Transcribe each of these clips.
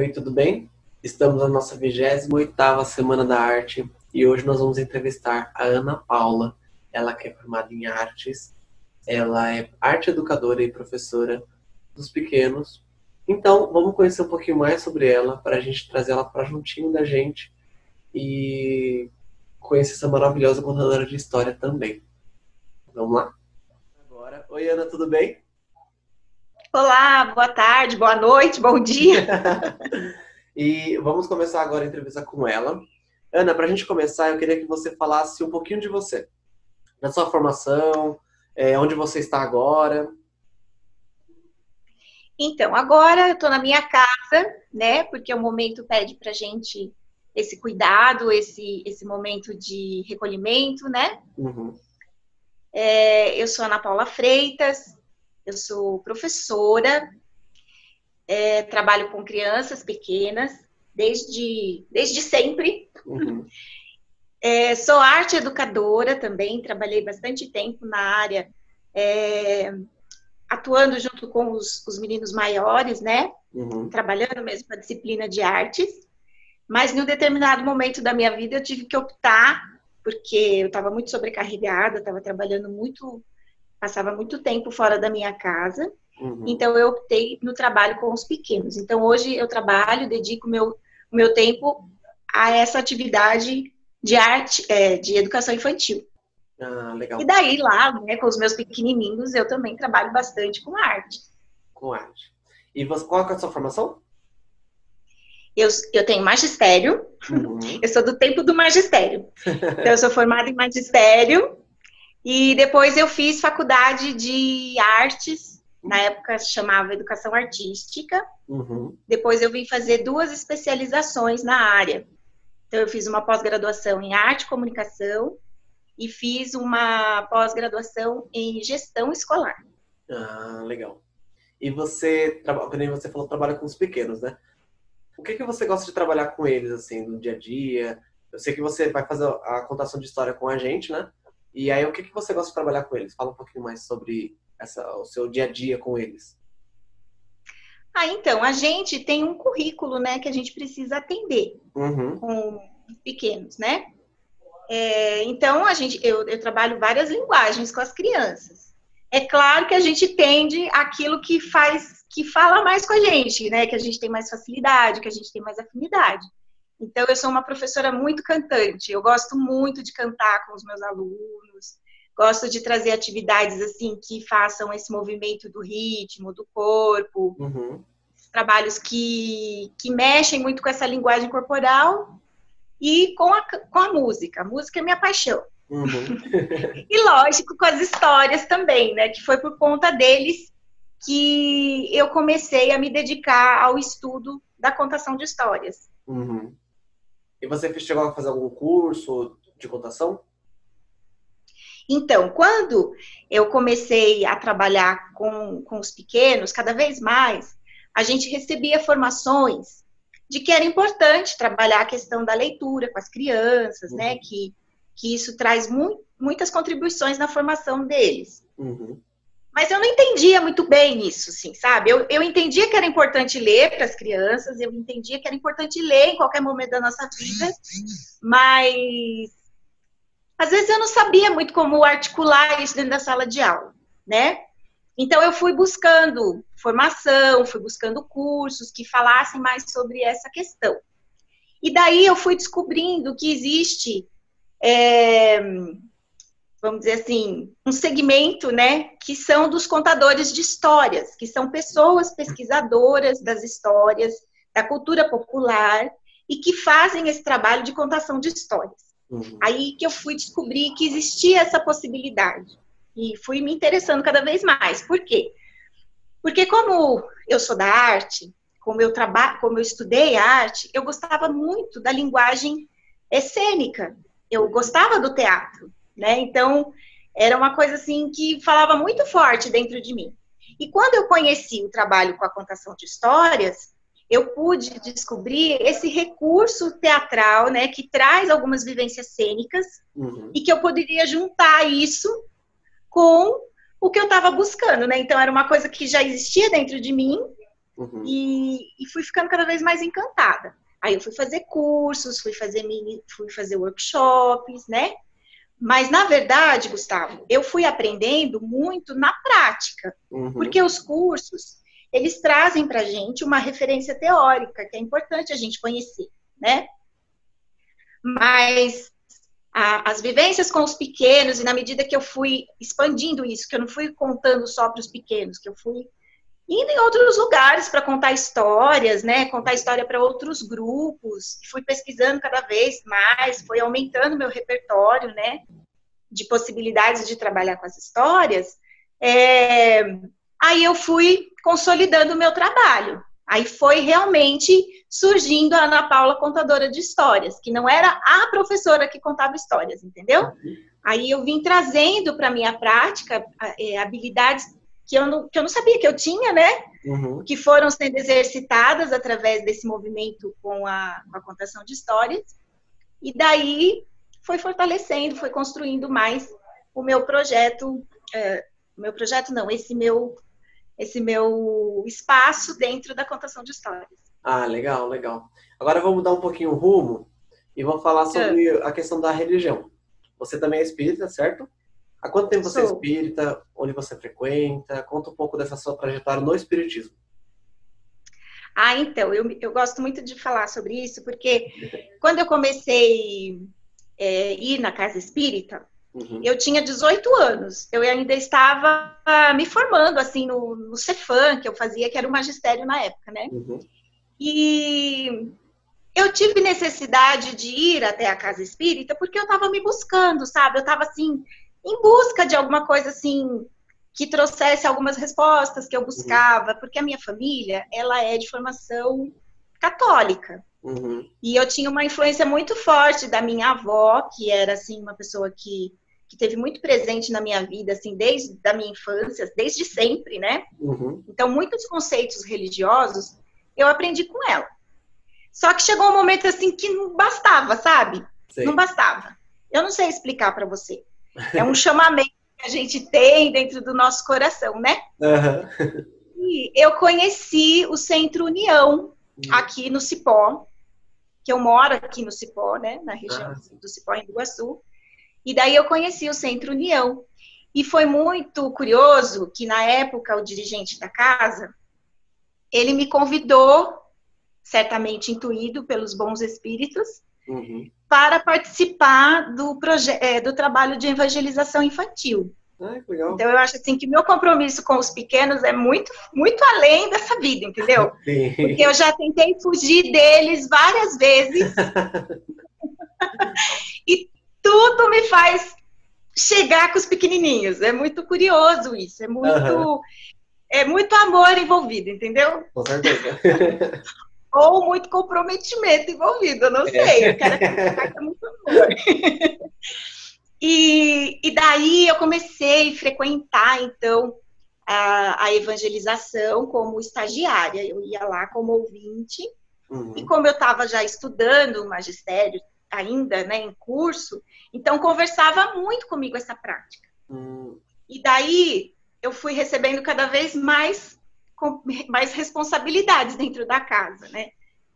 Oi, tudo bem? Estamos na nossa 28ª Semana da Arte e hoje nós vamos entrevistar a Ana Paula. Ela que é formada em artes, ela é arte educadora e professora dos pequenos. Então, vamos conhecer um pouquinho mais sobre ela para a gente trazer ela para juntinho da gente e conhecer essa maravilhosa contadora de história também. Vamos lá? Agora. Oi, Ana, tudo bem? Olá, boa tarde, boa noite, bom dia. E vamos começar agora a entrevista com ela. Ana, para a gente começar, eu queria que você falasse um pouquinho de você, da sua formação, onde você está agora. Então, agora eu estou na minha casa, né? Porque o momento pede para gente esse cuidado, esse momento de recolhimento, né? Uhum. Eu sou Ana Paula Freitas, eu sou professora, trabalho com crianças pequenas desde sempre. Uhum. Sou arte educadora também, trabalhei bastante tempo na área, atuando junto com os meninos maiores, né? Uhum. Trabalhando mesmo com a disciplina de artes. Mas em um determinado momento da minha vida eu tive que optar, porque eu estava muito sobrecarregada, estava trabalhando muito, passava muito tempo fora da minha casa. Uhum. Então eu optei no trabalho com os pequenos. Então hoje eu trabalho, dedico o meu tempo a essa atividade de arte, de educação infantil. Ah, legal. E daí lá, né, com os meus pequenininhos, eu também trabalho bastante com arte. Com arte. E você, qual é a sua formação? Eu tenho magistério, Uhum. eu sou do tempo do magistério. Então eu sou formada em magistério e depois eu fiz faculdade de artes, na época se chamava educação artística. Uhum. Depois eu vim fazer 2 especializações na área. Então eu fiz uma pós-graduação em arte e comunicação e fiz uma pós-graduação em gestão escolar. Ah, legal. E você, como você falou, trabalha com os pequenos, né? O que você gosta de trabalhar com eles, assim, no dia a dia? Eu sei que você vai fazer a contação de história com a gente, né? E aí, o que você gosta de trabalhar com eles? Fala um pouquinho mais sobre o seu dia a dia com eles. Então, a gente tem um currículo, né, que a gente precisa atender Uhum. com os pequenos, né? Então, eu trabalho várias linguagens com as crianças. É claro que a gente tende aquilo que fala mais com a gente, né? Que a gente tem mais facilidade, que a gente tem mais afinidade. Então, eu sou uma professora muito cantante. Eu gosto muito de cantar com os meus alunos. Gosto de trazer atividades assim que façam esse movimento do ritmo, do corpo. Uhum. Trabalhos que mexem muito com essa linguagem corporal e com a música. A música é minha paixão. Uhum. E, lógico, com as histórias também, né? Que foi por conta deles que eu comecei a me dedicar ao estudo da contação de histórias. Uhum. E você chegou a fazer algum curso de contação? Então, quando eu comecei a trabalhar com os pequenos, cada vez mais, a gente recebia formações de que era importante trabalhar a questão da leitura com as crianças, Uhum. né? Que isso traz muitas contribuições na formação deles. Uhum. Mas eu não entendia muito bem isso, assim, sabe? Eu entendia que era importante ler para as crianças, eu entendia que era importante ler em qualquer momento da nossa vida, mas às vezes eu não sabia muito como articular isso dentro da sala de aula, né? Então eu fui buscando formação, fui buscando cursos que falassem mais sobre essa questão. E daí eu fui descobrindo que existe, vamos dizer assim, um segmento, né, que são dos contadores de histórias, que são pessoas pesquisadoras das histórias, da cultura popular, e que fazem esse trabalho de contação de histórias. Uhum. Aí que eu fui descobrir que existia essa possibilidade. E fui me interessando cada vez mais. Por quê? Porque como eu sou da arte, como eu estudei arte, eu gostava muito da linguagem cênica. Eu gostava do teatro, né? Então, era uma coisa assim que falava muito forte dentro de mim. E quando eu conheci o trabalho com a contação de histórias, eu pude descobrir esse recurso teatral, né, que traz algumas vivências cênicas, Uhum. e que eu poderia juntar isso com o que eu estava buscando, né? Então, era uma coisa que já existia dentro de mim Uhum. E fui ficando cada vez mais encantada. Aí eu fui fazer cursos, fui fazer workshops, né? Mas, na verdade, Gustavo, eu fui aprendendo muito na prática, Uhum. porque os cursos, eles trazem para a gente uma referência teórica, que é importante a gente conhecer, né? Mas as vivências com os pequenos, e na medida que eu fui expandindo isso, que eu não fui contando só para os pequenos, que eu fui indo em outros lugares para contar histórias, né? Contar história para outros grupos. Fui pesquisando cada vez mais, foi aumentando meu repertório, né? De possibilidades de trabalhar com as histórias. Aí eu fui consolidando o meu trabalho. Aí foi realmente surgindo a Ana Paula contadora de histórias, que não era a professora que contava histórias, entendeu? Aí eu vim trazendo para minha prática habilidades que eu não sabia que eu tinha, né? Uhum. Que foram sendo exercitadas através desse movimento com a contação de histórias. E daí foi fortalecendo, foi construindo mais o meu projeto. Esse meu espaço dentro da contação de histórias. Ah, legal, legal. Agora vamos mudar um pouquinho o rumo e vamos falar sobre a questão da religião. Você também é espírita, certo? Há quanto tempo você é espírita? Onde você frequenta? Conta um pouco dessa sua trajetória no espiritismo. Então, eu gosto muito de falar sobre isso, porque quando eu comecei a ir na casa espírita, eu tinha 18 anos. Eu ainda estava me formando, assim, no Cefam, que eu fazia, que era o magistério na época, né? E eu tive necessidade de ir até a casa espírita porque eu estava me buscando, sabe? Eu estava, assim, em busca de alguma coisa, assim, que trouxesse algumas respostas que eu buscava, porque a minha família, ela é de formação católica. E eu tinha uma influência muito forte da minha avó, que era, assim, uma pessoa que teve muito presente na minha vida, assim, desde a minha infância, desde sempre, né? Então, muitos conceitos religiosos eu aprendi com ela. Só que chegou um momento, assim, que não bastava, sabe? Sei. Não bastava. Eu não sei explicar para você. É um chamamento que a gente tem dentro do nosso coração, né? E eu conheci o Centro União, aqui no Cipó, que eu moro aqui no Cipó, né? Na região do Cipó, em Iguaçu. E daí eu conheci o Centro União. E foi muito curioso que, na época, o dirigente da casa, ele me convidou, certamente intuído pelos bons espíritos, para participar do trabalho de evangelização infantil. Legal. Então, eu acho assim que meu compromisso com os pequenos é muito, muito além dessa vida, entendeu? Sim. Porque eu já tentei fugir deles várias vezes. E tudo me faz chegar com os pequenininhos. É muito curioso isso. É muito amor envolvido, entendeu? Com certeza. Ou muito comprometimento envolvido, eu não sei. Eu quero acreditar que é muito amor. E daí eu comecei a frequentar, então, a evangelização como estagiária. Eu ia lá como ouvinte. E como eu estava já estudando o magistério, ainda, né, em curso, então conversava muito comigo essa prática. E daí eu fui recebendo cada vez mais responsabilidades dentro da casa, né?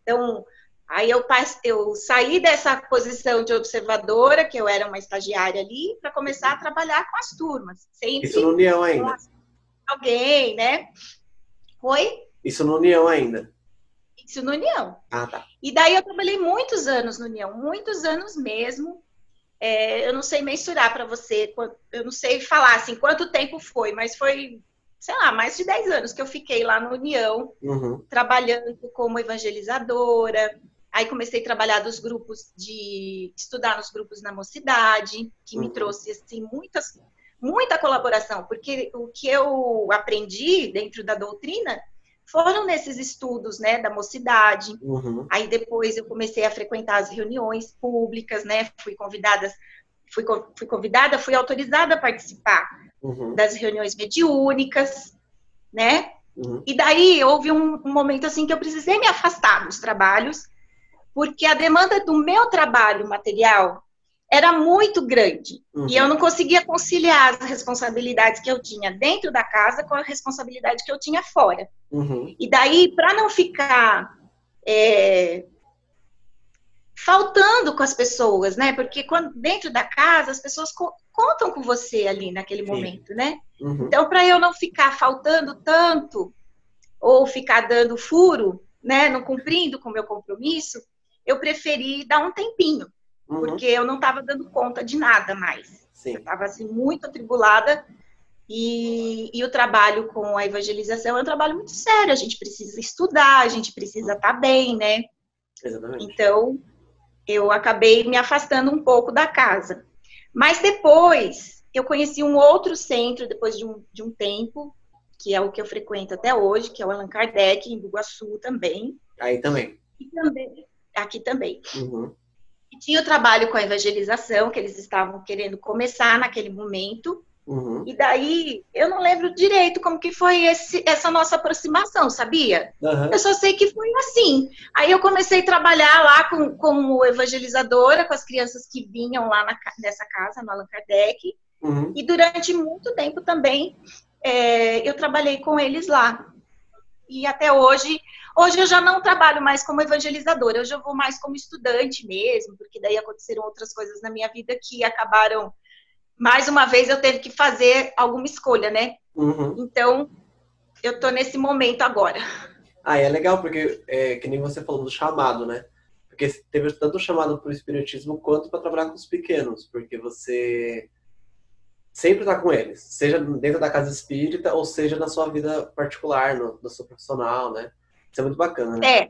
Então, aí eu saí dessa posição de observadora, que eu era uma estagiária ali, para começar a trabalhar com as turmas. Sempre isso no União ainda? Alguém, né? Oi? Isso no União ainda? Isso no União. Tá. E daí eu trabalhei muitos anos no União, muitos anos mesmo. Eu não sei mensurar para você, eu não sei falar assim quanto tempo foi, mas foi, sei lá, mais de 10 anos que eu fiquei lá no União, trabalhando como evangelizadora. Aí comecei a trabalhar estudar nos grupos na mocidade, que me trouxe assim muita colaboração, porque o que eu aprendi dentro da doutrina foram nesses estudos, né, da mocidade. Aí depois eu comecei a frequentar as reuniões públicas, né, fui autorizada a participar das reuniões mediúnicas, né, e daí houve um momento assim que eu precisei me afastar dos trabalhos, porque a demanda do meu trabalho material era muito grande. Uhum. E eu não conseguia conciliar as responsabilidades que eu tinha dentro da casa com a responsabilidade que eu tinha fora. Uhum. E daí, para não ficar faltando com as pessoas, né? Porque dentro da casa, as pessoas contam com você ali naquele momento, né? Uhum. Então, para eu não ficar faltando tanto, ou ficar dando furo, né? Não cumprindo com o meu compromisso, eu preferi dar um tempinho. Porque eu não estava dando conta de nada mais. Sim. Eu estava assim, muito atribulada. E o trabalho com a evangelização é um trabalho muito sério. A gente precisa estudar, a gente precisa estar bem, né? Exatamente. Então, eu acabei me afastando um pouco da casa. Mas depois, eu conheci um outro centro, depois de um tempo, que é o que eu frequento até hoje, que é o Allan Kardec, em Iguaçu também. Aí também. Aqui também. Uhum. E tinha o trabalho com a evangelização, que eles estavam querendo começar naquele momento. Uhum. E daí, eu não lembro direito como que foi essa nossa aproximação, sabia? Uhum. Eu só sei que foi assim. Aí eu comecei a trabalhar lá como evangelizadora, com as crianças que vinham lá nessa casa, no Allan Kardec. Uhum. E durante muito tempo também, eu trabalhei com eles lá. E até hoje eu já não trabalho mais como evangelizadora, hoje eu vou mais como estudante mesmo, porque daí aconteceram outras coisas na minha vida que acabaram, mais uma vez eu teve que fazer alguma escolha, né? Uhum. Então, eu tô nesse momento agora. Ah, é legal, porque que nem você falou do chamado, né? Porque teve tanto chamado para o espiritismo quanto para trabalhar com os pequenos, porque você sempre está com eles, seja dentro da casa espírita ou seja na sua vida particular, no seu profissional, né? Isso é muito bacana, né?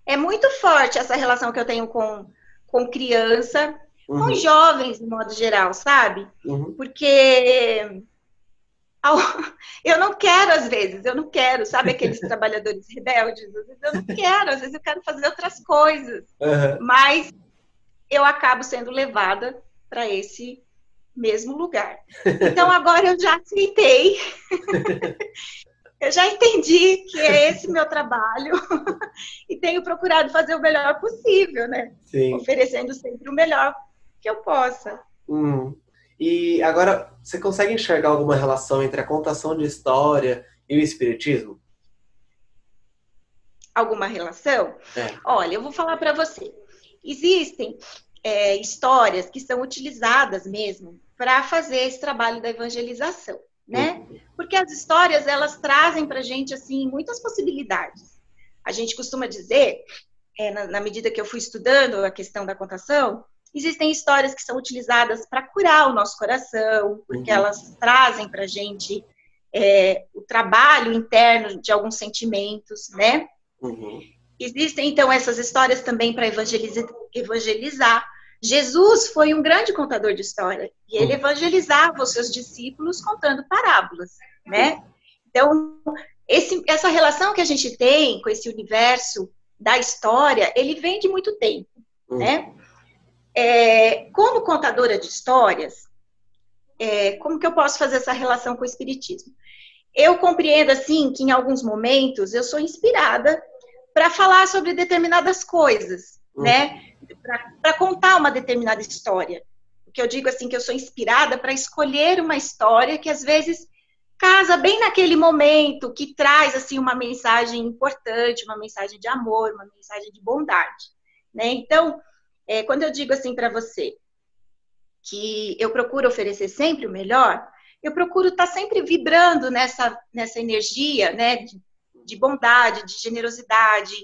É muito forte essa relação que eu tenho com criança, Uhum. com jovens, de modo geral, sabe? Uhum. Porque eu não quero, às vezes, sabe aqueles trabalhadores rebeldes? Às vezes eu não quero, às vezes eu quero fazer outras coisas. Uhum. Mas eu acabo sendo levada para esse mesmo lugar. Então agora eu já aceitei. Eu já entendi que é esse meu trabalho e tenho procurado fazer o melhor possível, né? Sim. Oferecendo sempre o melhor que eu possa. E agora, você consegue enxergar alguma relação entre a contação de história e o espiritismo? Alguma relação? Olha, eu vou falar para você. Existem histórias que são utilizadas mesmo para fazer esse trabalho da evangelização, né? Porque as histórias, elas trazem para a gente, assim, muitas possibilidades. A gente costuma dizer, na medida que eu fui estudando a questão da contação, existem histórias que são utilizadas para curar o nosso coração, porque elas trazem para a gente o trabalho interno de alguns sentimentos, né? Existem, então, essas histórias também para evangelizar. Jesus foi um grande contador de história e ele evangelizava os seus discípulos contando parábolas, né? Então, essa relação que a gente tem com esse universo da história, ele vem de muito tempo, né? Como contadora de histórias, como que eu posso fazer essa relação com o espiritismo? Eu compreendo, assim, que em alguns momentos eu sou inspirada para falar sobre determinadas coisas, né? Para contar uma determinada história. Porque eu digo assim que eu sou inspirada para escolher uma história que às vezes casa bem naquele momento, que traz assim uma mensagem importante, uma mensagem de amor, uma mensagem de bondade, né? Então, quando eu digo assim para você que eu procuro oferecer sempre o melhor, eu procuro estar sempre vibrando nessa energia, né? De bondade, de generosidade,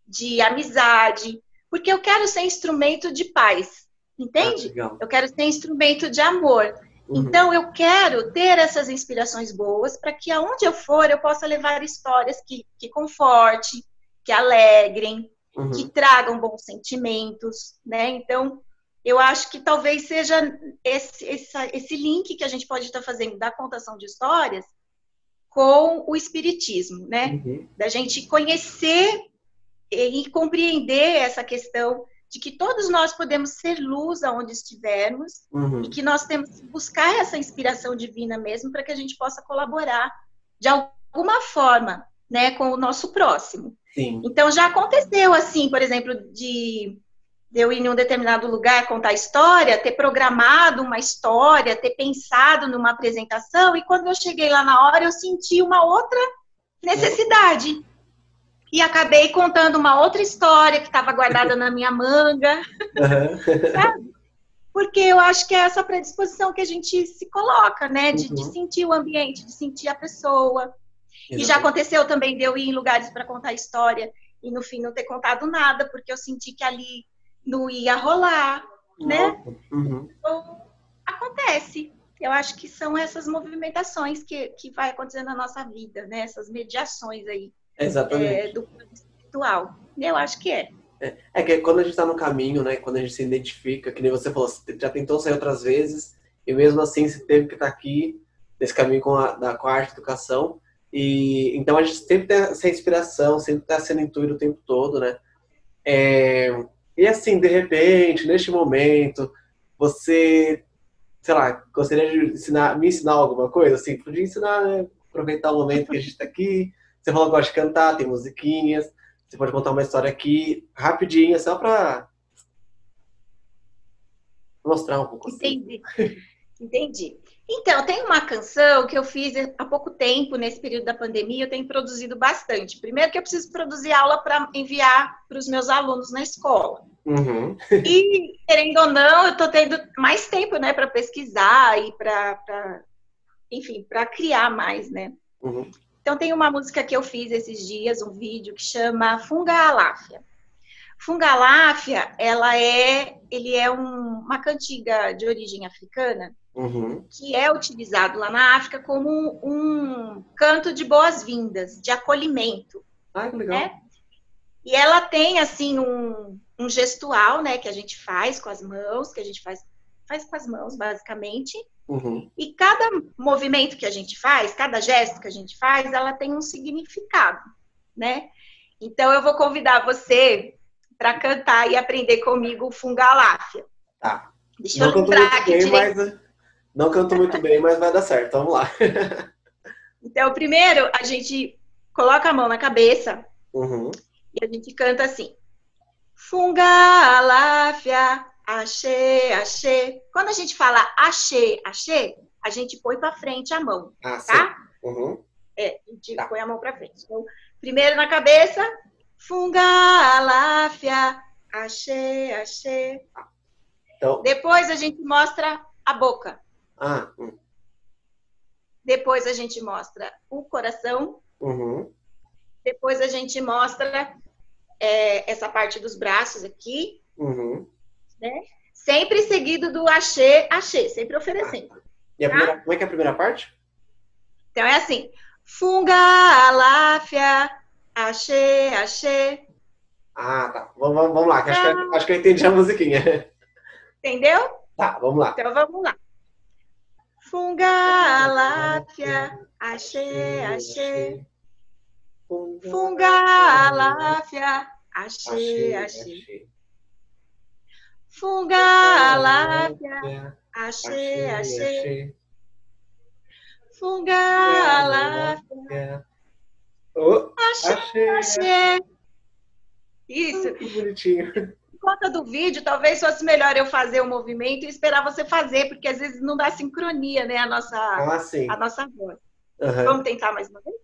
de amizade, porque eu quero ser instrumento de paz, entende? Eu quero ser instrumento de amor. Então, eu quero ter essas inspirações boas para que aonde eu for, eu possa levar histórias que confortem, que alegrem, que tragam bons sentimentos, né? Então, eu acho que talvez seja esse link que a gente pode estar fazendo da contação de histórias com o espiritismo, né? Da gente conhecer e compreender essa questão de que todos nós podemos ser luz aonde estivermos e que nós temos que buscar essa inspiração divina mesmo para que a gente possa colaborar de alguma forma, né, com o nosso próximo. Sim. Então, já aconteceu assim, por exemplo, de de eu ir em um determinado lugar contar história, ter programado uma história, ter pensado numa apresentação, e quando eu cheguei lá na hora, eu senti uma outra necessidade. E acabei contando uma outra história que estava guardada na minha manga, sabe? Porque eu acho que é essa predisposição que a gente se coloca, né? De sentir o ambiente, de sentir a pessoa. Exatamente. E já aconteceu também de eu ir em lugares para contar história e no fim não ter contado nada, porque eu senti que ali não ia rolar, né? Então, acontece. Eu acho que são essas movimentações que vai acontecendo na nossa vida, né? Essas mediações aí. Exatamente. Do plano espiritual. Eu acho que é. É que quando a gente está no caminho, né? Quando a gente se identifica, que nem você falou, você já tentou sair outras vezes, e mesmo assim você teve que estar aqui, nesse caminho com a arte e educação. E então a gente sempre tem essa inspiração, sempre está sendo intuído o tempo todo, né? E assim, de repente, neste momento, você, sei lá, gostaria de me ensinar alguma coisa? Assim, podia ensinar, né? Aproveitar o momento que a gente está aqui. Você falou que gosta de cantar, tem musiquinhas. Você pode contar uma história aqui, rapidinha, só para mostrar um pouco. Entendi. Então, tem uma canção que eu fiz há pouco tempo, nesse período da pandemia, eu tenho produzido bastante. Primeiro que eu preciso produzir aula para enviar para os meus alunos na escola. E, querendo ou não, eu estou tendo mais tempo, né, para pesquisar e para criar mais, né? Então, tem uma música que eu fiz esses dias, um vídeo, que chama Funga-Aláfia. Funga-Aláfia, ele é uma cantiga de origem africana, que é utilizado lá na África como um canto de boas-vindas, de acolhimento. Ah, que legal. Né? E ela tem, assim, um gestual, né, que a gente faz com as mãos, que a gente faz com as mãos, basicamente. E cada movimento que a gente faz, cada gesto que a gente faz, ela tem um significado, né? Então, eu vou convidar você para cantar e aprender comigo o Funga-Aláfia. Tá. Deixa eu lembrar aqui direito. Não canto muito bem, mas vai dar certo. Vamos lá. Então, primeiro, a gente coloca a mão na cabeça e a gente canta assim. Funga-Aláfia, axé, axé. Quando a gente fala axé, axé, a gente põe para frente a mão, tá? A gente põe a mão para frente. Então, primeiro na cabeça, Funga-Aláfia, axé, axé. Então... Depois a gente mostra a boca. Depois a gente mostra o coração. Depois a gente mostra essa parte dos braços aqui. Né? Sempre seguido do axé, axé, sempre oferecendo. E como é que é a primeira parte? Então é assim. Funga-Aláfia, axé, axé. Tá. Vamos lá, que acho que eu entendi a musiquinha. Entendeu? Tá, vamos lá. Então vamos lá. Funga-Aláfia, axé, axé. Funga-Aláfia, axé, axé. Funga-Aláfia, axé, axé. Funga-Aláfia, axé, axé. Isso. Que bonitinho. Por conta do vídeo, talvez fosse melhor eu fazer o movimento e esperar você fazer, porque às vezes não dá sincronia, né, a nossa voz. Vamos tentar mais uma vez?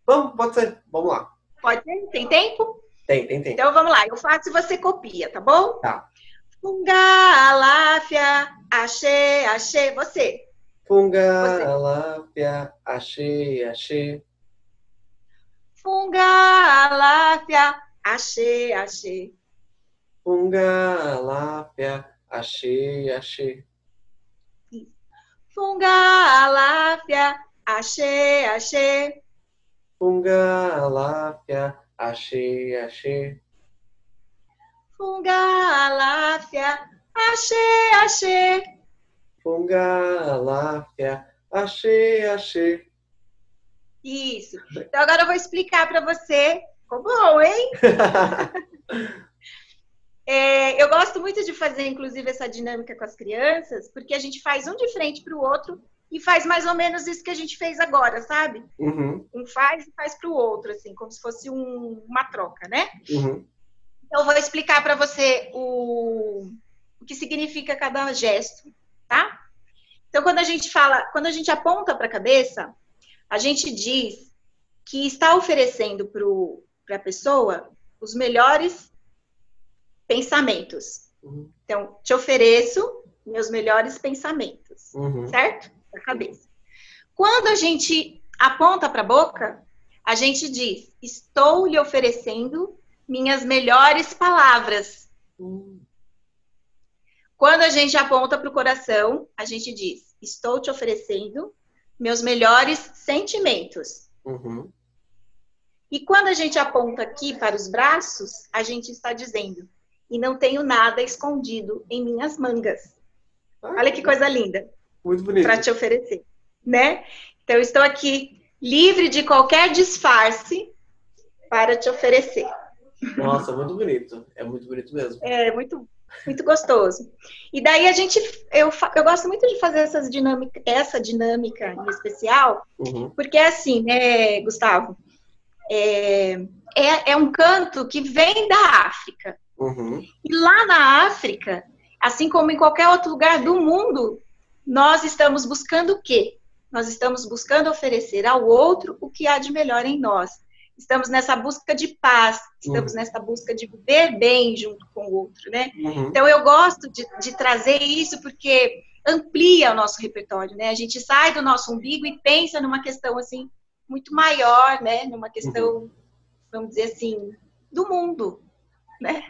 Vamos, pode ser. Vamos lá. Pode ser? Tem tempo? Tem tempo. Então vamos lá, eu faço e você copia, tá bom? Tá. Funga-Aláfia, axé, axé. Você. Funga-Aláfia, axé, axé. Funga-Aláfia, axé, axé. Funga-Aláfia, axé, axé. Funga-Aláfia, axé, axé. Funga-Aláfia, axé, axé. Funga-Aláfia, axé, axé. Funga-Aláfia, axé, axé. Isso. Então agora eu vou explicar para você. Ficou bom, hein? Eu gosto muito de fazer, inclusive, essa dinâmica com as crianças, porque a gente faz um de frente para o outro e faz mais ou menos isso que a gente fez agora, sabe? Um faz e faz para o outro, assim, como se fosse uma troca, né? Eu vou explicar para você o que significa cada gesto, tá? Então, quando a gente aponta para a cabeça, a gente diz que está oferecendo para a pessoa os melhores pensamentos. Então, te ofereço meus melhores pensamentos, certo? Da cabeça. Quando a gente aponta para a boca, a gente diz, estou lhe oferecendo minhas melhores palavras. Quando a gente aponta para o coração, a gente diz, estou te oferecendo meus melhores sentimentos. E quando a gente aponta aqui para os braços, a gente está dizendo, e não tenho nada escondido em minhas mangas. Olha que coisa linda. Muito bonito. Para te oferecer, né? Então, eu estou aqui livre de qualquer disfarce para te oferecer. Nossa, muito bonito. É muito bonito mesmo. É muito, muito gostoso. E daí eu gosto muito de fazer essa dinâmica em especial, porque é assim, né, Gustavo? É um canto que vem da África. E lá na África, assim como em qualquer outro lugar do mundo, nós estamos buscando o quê? Nós estamos buscando oferecer ao outro o que há de melhor em nós. Estamos nessa busca de paz, estamos nessa busca de viver bem junto com o outro, né? Então, eu gosto de trazer isso porque amplia o nosso repertório, né? A gente sai do nosso umbigo e pensa numa questão, assim, muito maior, né? Numa questão, vamos dizer assim, do mundo, né?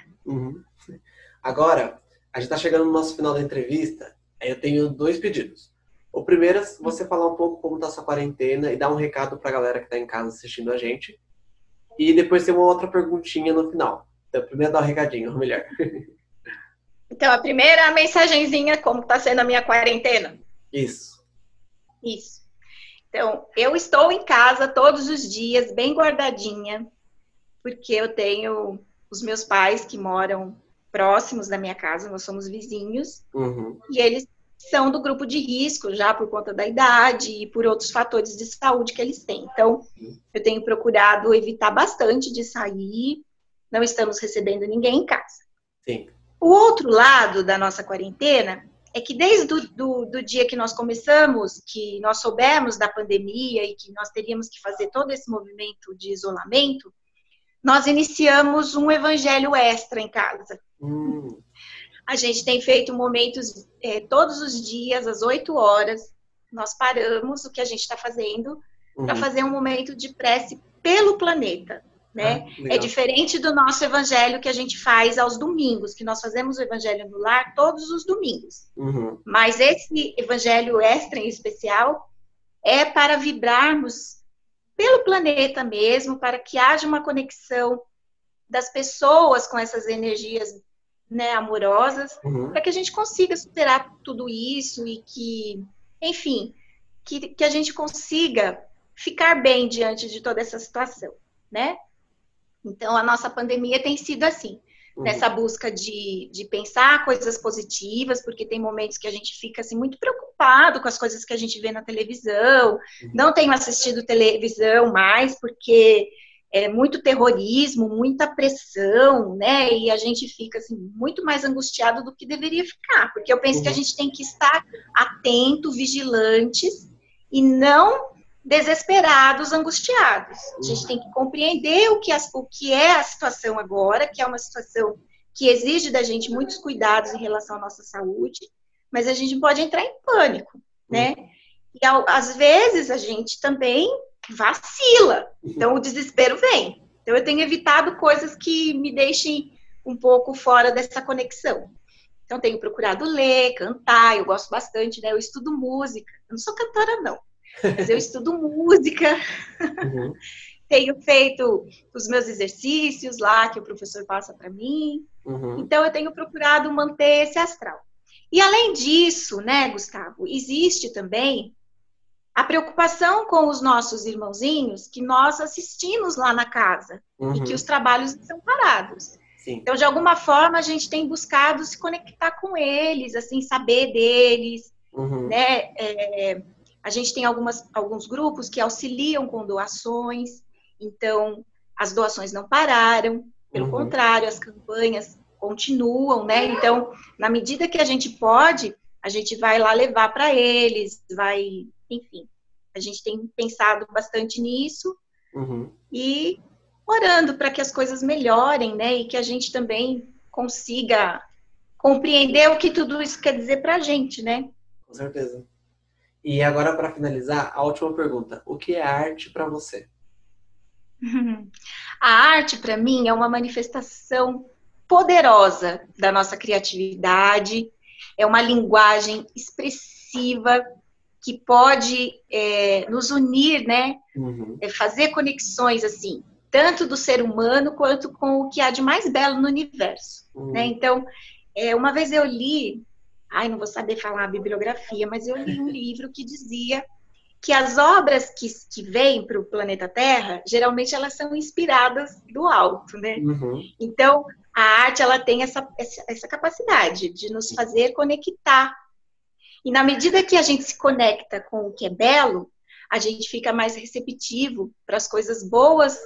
Agora, a gente está chegando no nosso final da entrevista, aí eu tenho 2 pedidos. O primeiro é você falar um pouco como está a sua quarentena e dar um recado para a galera que está em casa assistindo a gente. E depois tem uma outra perguntinha no final. Então, primeiro dá um recadinho, ou melhor. Então, a primeira mensagenzinha, como está sendo a minha quarentena? Isso. Então, eu estou em casa todos os dias, bem guardadinha, porque eu tenho os meus pais que moram próximos da minha casa, nós somos vizinhos, e eles são do grupo de risco, já por conta da idade e por outros fatores de saúde que eles têm. Então, eu tenho procurado evitar bastante de sair, não estamos recebendo ninguém em casa. Sim. O outro lado da nossa quarentena é que desde do dia que nós começamos, que nós soubemos da pandemia e que nós teríamos que fazer todo esse movimento de isolamento, nós iniciamos um evangelho extra em casa. A gente tem feito momentos todos os dias, às 8 horas, nós paramos o que a gente está fazendo para fazer um momento de prece pelo planeta, né? É diferente do nosso evangelho que a gente faz aos domingos, que nós fazemos o evangelho no lar todos os domingos. Mas esse evangelho extra em especial é para vibrarmos pelo planeta mesmo, para que haja uma conexão das pessoas com essas energias, né, amorosas, para que a gente consiga superar tudo isso e que, enfim, que a gente consiga ficar bem diante de toda essa situação, né? Então, a nossa pandemia tem sido assim, nessa busca de pensar coisas positivas, porque tem momentos que a gente fica assim, muito preocupado com as coisas que a gente vê na televisão, não tenho assistido televisão mais, porque é muito terrorismo, muita pressão, né? E a gente fica assim, muito mais angustiado do que deveria ficar, porque eu penso que a gente tem que estar atento, vigilantes e não desesperados, angustiados. A gente tem que compreender o que é a situação agora, que é uma situação que exige da gente muitos cuidados em relação à nossa saúde, mas a gente não pode entrar em pânico, né? E às vezes a gente também vacila, então o desespero vem. Então eu tenho evitado coisas que me deixem um pouco fora dessa conexão. Então tenho procurado ler, cantar, eu gosto bastante, né? Eu estudo música, eu não sou cantora não, mas eu estudo música, tenho feito os meus exercícios lá que o professor passa para mim, então eu tenho procurado manter esse astral. E além disso, né, Gustavo, existe também a preocupação com os nossos irmãozinhos que nós assistimos lá na casa e que os trabalhos estão parados. Sim. Então, de alguma forma, a gente tem buscado se conectar com eles, assim, saber deles, né? A gente tem alguns grupos que auxiliam com doações, então as doações não pararam. Pelo contrário, as campanhas continuam, né? Então, na medida que a gente pode, a gente vai lá levar para eles, enfim, a gente tem pensado bastante nisso e orando para que as coisas melhorem, né? E que a gente também consiga compreender o que tudo isso quer dizer para a gente, né? Com certeza. E agora, para finalizar, a última pergunta. O que é arte para você? A arte, para mim, é uma manifestação poderosa da nossa criatividade, é uma linguagem expressiva que pode nos unir, né? Fazer conexões, assim, tanto do ser humano quanto com o que há de mais belo no universo, né? Então, uma vez eu li, não vou saber falar a bibliografia, mas eu li um livro que dizia que as obras que vêm para o planeta Terra, geralmente elas são inspiradas do alto, né? Então, a arte, ela tem essa capacidade de nos fazer conectar. E na medida que a gente se conecta com o que é belo, a gente fica mais receptivo para as coisas boas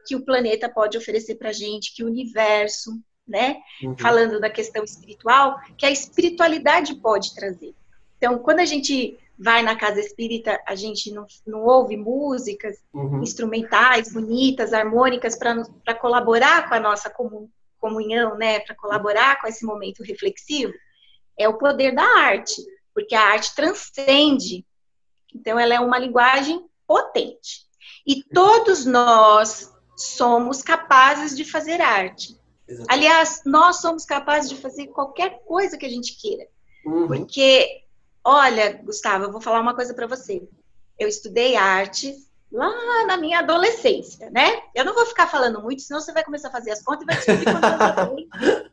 que o planeta pode oferecer para a gente, que o universo, né? Falando da questão espiritual, que a espiritualidade pode trazer. Então, quando a gente vai na casa espírita, a gente não ouve músicas instrumentais, bonitas, harmônicas, para colaborar com a nossa comunhão, né? Para colaborar com esse momento reflexivo, é o poder da arte, porque a arte transcende. Então, ela é uma linguagem potente. E todos nós somos capazes de fazer arte. Exatamente. Aliás, nós somos capazes de fazer qualquer coisa que a gente queira. Porque, olha, Gustavo, eu vou falar uma coisa para você. Eu estudei arte lá na minha adolescência, né? Eu não vou ficar falando muito, senão você vai começar a fazer as contas e vai descobrir quanto eu tenho.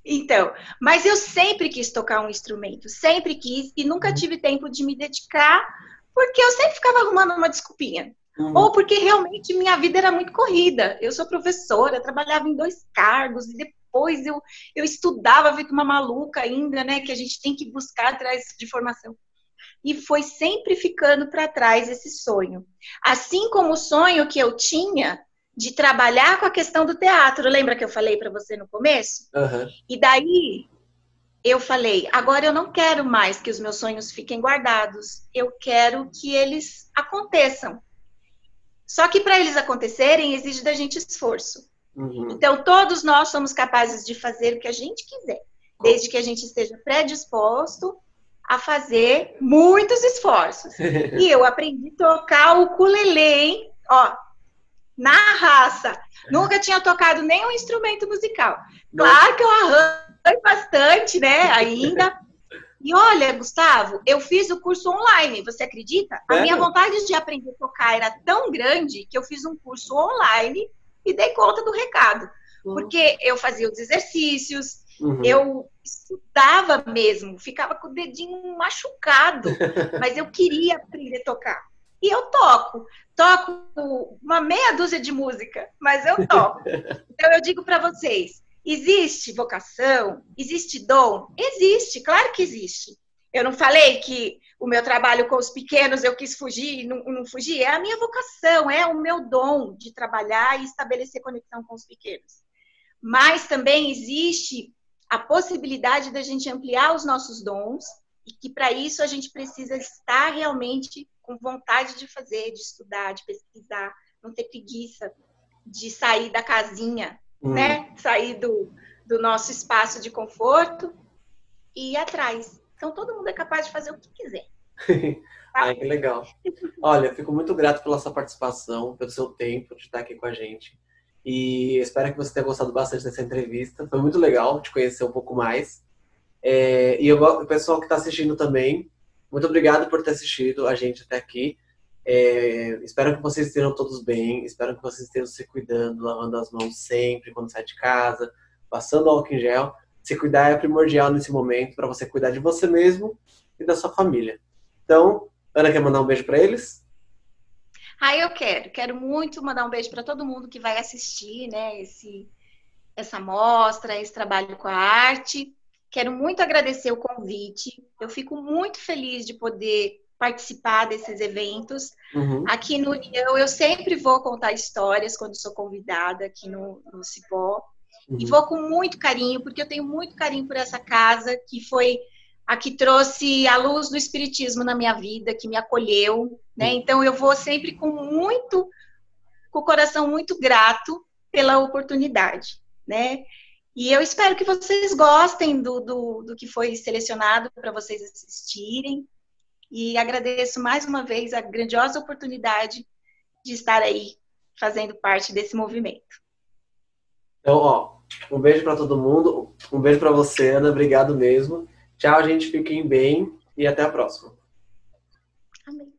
Então, mas eu sempre quis tocar um instrumento, sempre quis, e nunca tive tempo de me dedicar, porque eu sempre ficava arrumando uma desculpinha. Ou porque realmente minha vida era muito corrida. Eu sou professora, trabalhava em 2 cargos, e depois eu estudava feito uma maluca ainda, né? Que a gente tem que buscar atrás de formação. E foi sempre ficando para trás esse sonho. Assim como o sonho que eu tinha de trabalhar com a questão do teatro. Lembra que eu falei para você no começo? E daí eu falei, agora eu não quero mais que os meus sonhos fiquem guardados. Eu quero que eles aconteçam. Só que para eles acontecerem, exige da gente esforço. Então, todos nós somos capazes de fazer o que a gente quiser, desde que a gente esteja predisposto a fazer muitos esforços. E eu aprendi a tocar o ukulele, hein? Ó, na raça. Nunca tinha tocado nenhum instrumento musical. Claro que eu arranho bastante, né, ainda. E olha, Gustavo, eu fiz o curso online, você acredita? A minha vontade de aprender a tocar era tão grande que eu fiz um curso online e dei conta do recado. Porque eu fazia os exercícios, eu estudava mesmo, ficava com o dedinho machucado, mas eu queria aprender a tocar. E eu toco uma meia dúzia de música, mas eu toco. Então eu digo para vocês, existe vocação? Existe dom? Existe, claro que existe. Eu não falei que o meu trabalho com os pequenos eu quis fugir e não fugi? É a minha vocação, é o meu dom de trabalhar e estabelecer conexão com os pequenos. Mas também existe a possibilidade da gente ampliar os nossos dons e que para isso a gente precisa estar realmente com vontade de fazer, de estudar, de pesquisar, não ter preguiça de sair da casinha, né? Sair do nosso espaço de conforto e ir atrás. Então, todo mundo é capaz de fazer o que quiser. Ai, que legal. Olha, eu fico muito grato pela sua participação, pelo seu tempo de estar aqui com a gente. E espero que você tenha gostado bastante dessa entrevista. Foi muito legal te conhecer um pouco mais. E o pessoal que está assistindo também, muito obrigado por ter assistido a gente até aqui. Espero que vocês estejam todos bem, espero que vocês estejam se cuidando, lavando as mãos sempre quando sai de casa, passando álcool em gel. Se cuidar é primordial nesse momento para você cuidar de você mesmo e da sua família. Então, Ana, quer mandar um beijo para eles? Eu quero muito mandar um beijo para todo mundo que vai assistir, né, essa mostra, esse trabalho com a arte. Quero muito agradecer o convite. Eu fico muito feliz de poder participar desses eventos. Uhum. Aqui no União, eu sempre vou contar histórias quando sou convidada aqui no Cipó. Uhum. E vou com muito carinho, porque eu tenho muito carinho por essa casa, que foi a que trouxe a luz do espiritismo na minha vida, que me acolheu, né? Então eu vou sempre com o coração muito grato pela oportunidade, né? E eu espero que vocês gostem do que foi selecionado para vocês assistirem. E agradeço mais uma vez a grandiosa oportunidade de estar aí fazendo parte desse movimento. Então, ó, um beijo para todo mundo, um beijo para você, Ana, obrigado mesmo. Tchau, gente, fiquem bem e até a próxima. Amém.